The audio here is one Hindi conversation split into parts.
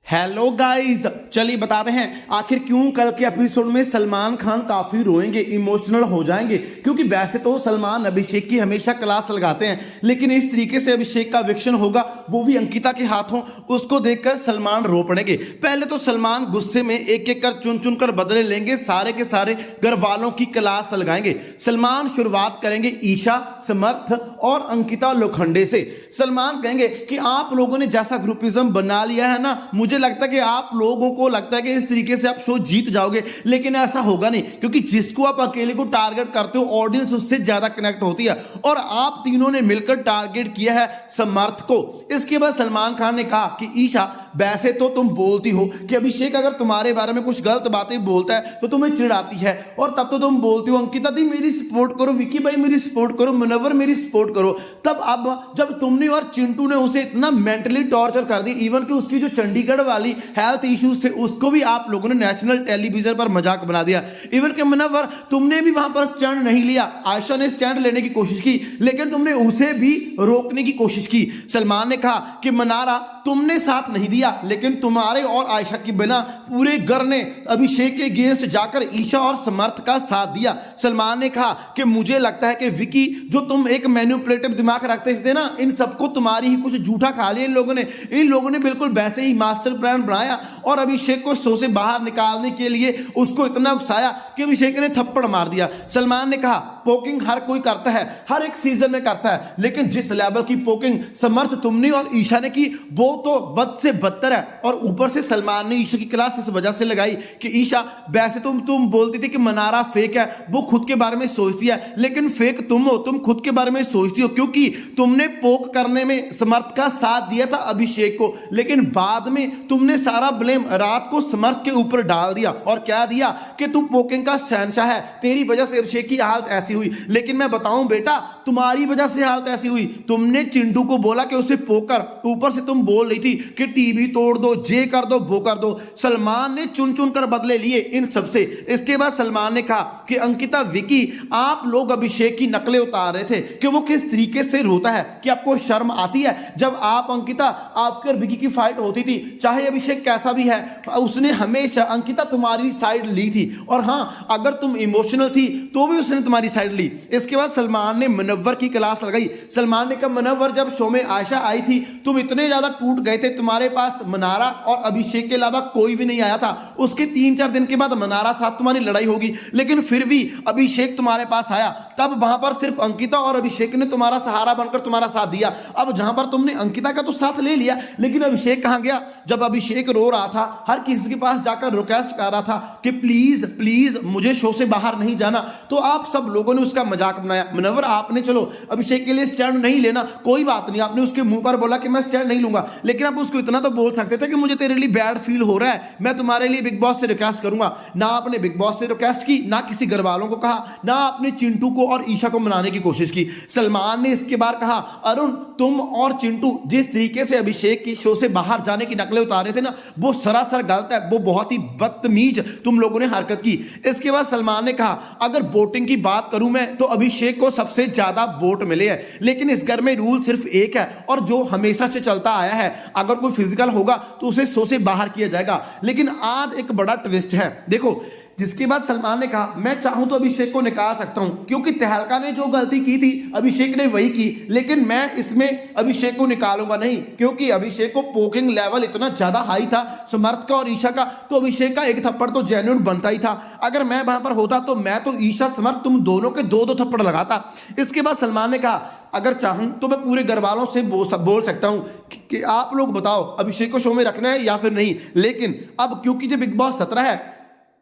हेलो गाइस, चलिए बताते हैं आखिर क्यों कल के एपिसोड में सलमान खान काफी रोएंगे, इमोशनल हो जाएंगे। क्योंकि वैसे तो सलमान अभिषेक की हमेशा क्लास लगाते हैं, लेकिन इस तरीके से अभिषेक का विक्शन होगा, वो भी अंकिता के हाथों, उसको देखकर सलमान रो पड़ेंगे। पहले तो सलमान गुस्से में एक एक कर चुन चुन कर बदले लेंगे, सारे के सारे घर वालों की क्लास लगाएंगे। सलमान शुरुआत करेंगे ईशा, समर्थ और अंकिता लोखंडे से। सलमान कहेंगे कि आप लोगों ने जैसा ग्रुपिज्म बना लिया है ना, मुझे लगता है कि आप लोगों को लगता है कि इस तरीके से आप शो जीत जाओगे, लेकिन ऐसा होगा नहीं। क्योंकि जिसको आप अकेले को टारगेट करते हो, ऑडियंस उससे ज्यादा कनेक्ट होती है, और आप तीनों ने मिलकर टारगेट किया है समर्थ को। इसके बाद सलमान खान ने कहा कि ईशा, वैसे तो तुम बोलती हो कि अभिषेक अगर तुम्हारे बारे में कुछ गलत बातें बोलता है तो तुम्हें चिढ़ाती है, और तब तो तुम बोलती हो अंकिता दी मेरी सपोर्ट करो, विकी भाई मेरी सपोर्ट करो, मुनव्वर मेरी सपोर्ट करो। तब अब जब तुमने और चिंटू ने उसे इतना मेंटली टॉर्चर कर दिया, इवन कि उसकी जो चंडीगढ़ वाली हेल्थ इश्यूज थे उसको भी आप लोगों ने नेशनल टेलीविजन पर मजाक बना दिया। इवन कि मुनव्वर, तुमने भी वहां पर स्टैंड नहीं लिया, आयशा ने स्टैंड लेने की कोशिश की, लेकिन तुमने उसे भी रोकने की कोशिश की। सलमान ने कहा कि मनारा, तुमने साथ नहीं दिया, लेकिन तुम्हारे और आयशा के बिना पूरे घर ने अभिषेक के अगेंस्ट जाकर ईशा और समर्थ का साथ दिया। सलमान ने कहा कि मुझे लगता है कि विकी, जो तुम एक मैनिपुलेटिव दिमाग रखते थे ना, इन सबको तुम्हारी ही कुछ झूठा खा लिया इन लोगों ने बिल्कुल वैसे ही मास्टर प्लान बनाया और अभिषेक को शो से बाहर निकालने के लिए उसको इतना उकसाया कि अभिषेक ने थप्पड़ मार दिया। सलमान ने कहा, पोकिंग हर कोई करता है, हर एक सीजन में करता है, लेकिन जिस लेवल की पोकिंग समर्थ तुमने और ईशा ने की, वो तो बद से बदतर है। और ऊपर से सलमान ने ईशा की क्लास इस वजह से लगाई कि ईशा, वैसे तुम बोलती थी कि मनारा फेक है, वो खुद के बारे में सोचती है, लेकिन फेक तुम हो, तुम खुद के बारे में सोचती हो, क्योंकि तुमने पोक करने में समर्थ का साथ दिया था अभिषेक को, लेकिन बाद में तुमने सारा ब्लेम रात को समर्थ के ऊपर डाल दिया और क्या दिया कि तू पोकिंग का शहंशाह है, तेरी वजह से अभिषेक की हालत ऐसी हुई। लेकिन मैं बताऊं बेटा, तुम्हारी वजह से हालत ऐसी हुई। तुमने चिंटू को बोला कि उसे पोकर, ऊपर से तुम बोल रही थी कि टीवी तोड़ दो, जे कर दो, वो कर दो। सलमान ने चुन चुन कर बदले लिए इन सबसे। इसके बाद सलमान ने कहा कि अंकिता, विकी, आप लोग अभिषेक की नकलें उतार रहे थे कि वो किस तरीके से रोता है, कि आपको शर्म आती है? जब आप अंकिता, आपके और विकी की फाइट होती थी, चाहे अभिषेक कैसा भी है, उसने हमेशा अंकिता तुम्हारी साइड ली थी, और हाँ, अगर तुम इमोशनल थी तो भी उसने तुम्हारी साइड ली। इसके बाद सलमान ने मुनव्वर की क्लास लगाई। सलमान ने कहा, मुनव्वर, जब शो में आयशा आई थी तुम इतने ज्यादा टूट गए थे, तुम्हारे पास मनारा और अभिषेक के अलावा कोई भी नहीं आया था। उसके 3-4 दिन के बाद मनारा साथ तुम्हारी लड़ाई होगी, लेकिन फिर भी अभिषेक तुम्हारे पास आया, तब वहां पर सिर्फ अंकिता और अभिषेक ने तुम्हारा सहारा बनकर तुम्हारा साथ दिया। अब जहां पर तुमने अंकिता का तो साथ ले लिया, लेकिन अभिषेक कहां गया? जब अभिषेक रो रहा था, हर किसी के पास जाकर रिक्वेस्ट कर रहा था कि प्लीज प्लीज मुझे शो से बाहर नहीं जाना, तो आप सब लोगों ने उसका मजाक बनाया। मुनव्वर, आपने चलो अभिषेक के लिए स्टैंड नहीं लेना, कोई बात नहीं, आपने उसके मुंह पर बोला कि मैं स्टैंड नहीं लूंगा, लेकिन आप उसको इतना तो बोल सकते थे कि मुझे तेरे लिए बैड फील हो रहा है, मैं तुम्हारे लिए बिग बॉस से रिक्वेस्ट करूंगा। ना आपने बिग बॉस से रिक्वेस्ट की, ना किसी घर वालों को कहा, ना आपने चिंटू को और ईशा को मनाने की कोशिश की। सलमान ने इसके बाद कहा, अरुण, तुम और चिंटू जिस तरीके से अभिषेक की शो से बाहर जाने की नकलें उतारे थे ना, वो सरासर गलत है, वो बहुत ही बदतमीज तुम लोगों ने हरकत की। इसके बाद सलमान ने कहा, अगर वोटिंग की बात करूं मैं तो अभिषेक को सबसे ज्यादा वोट मिले हैं, लेकिन इस घर में रूल सिर्फ एक है और जो हमेशा से चलता आया है, अगर कोई फिजिकल होगा तो उसे शो से बाहर किया जाएगा। लेकिन आज एक बड़ा ट्विस्ट है, देखो। जिसके बाद सलमान ने कहा, मैं चाहूं तो अभिषेक को निकाल सकता हूं, क्योंकि तहलका ने जो गलती की थी अभिषेक ने वही की, लेकिन मैं इसमें अभिषेक को निकालूंगा नहीं, क्योंकि अभिषेक को पोकिंग लेवल इतना ज्यादा हाई था समर्थ का और ईशा का, तो अभिषेक का एक थप्पड़ तो जेन्युइन बनता ही था। अगर मैं वहां पर होता तो मैं तो ईशा समर्थ तुम दोनों के 2-2 थप्पड़ लगाता। इसके बाद सलमान ने कहा, अगर चाहूं तो मैं पूरे घर वालों से बोल सकता हूं कि आप लोग बताओ अभिषेक को शो में रखना है या फिर नहीं, लेकिन अब क्योंकि जो बिग बॉस 17 है,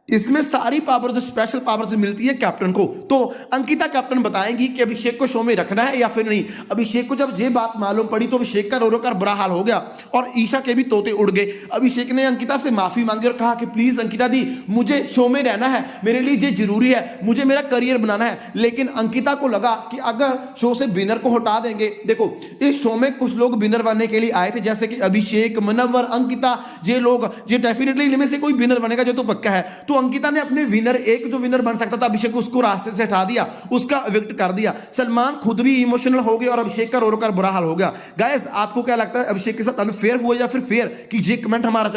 इसमें सारी पावर जो स्पेशल पावर से मिलती है कैप्टन को, तो अंकिता कैप्टन बताएंगी कि अभिषेक को शो में रखना है या फिर नहीं। अभिषेक को जब ये बात मालूम पड़ी तो अभिषेक का रो रो कर बुरा हाल हो गया और ईशा के भी तोते उड़ गए। अभिषेक ने अंकिता से माफी मांगी और कहा कि प्लीज अंकिता दी, मुझे शो में रहना है, मेरे लिए ये जरूरी है, मुझे मेरा करियर बनाना है। लेकिन अंकिता को लगा कि अगर शो से विनर को हटा देंगे, देखो इस शो में कुछ लोग विनर बनने के लिए आए थे, जैसे कि अभिषेक, मुनव्वर, अंकिता, ये लोग, ये डेफिनेटली इनमें से कोई विनर बनेगा जो तो पक्का है। तो अंकिता ने अपने विनर, एक जो विनर बन सकता था अभिषेक, उसको रास्ते से हटा दिया, उसका इविक्ट कर दिया। सलमान खुद भी इमोशनल हो गया और अभिषेक का रो रो कर बुरा हाल हो गया। गाइस, आपको क्या लगता है, अभिषेक के साथ अनफेयर हुआ या फिर फेयर? कीजिए कमेंट हमारा।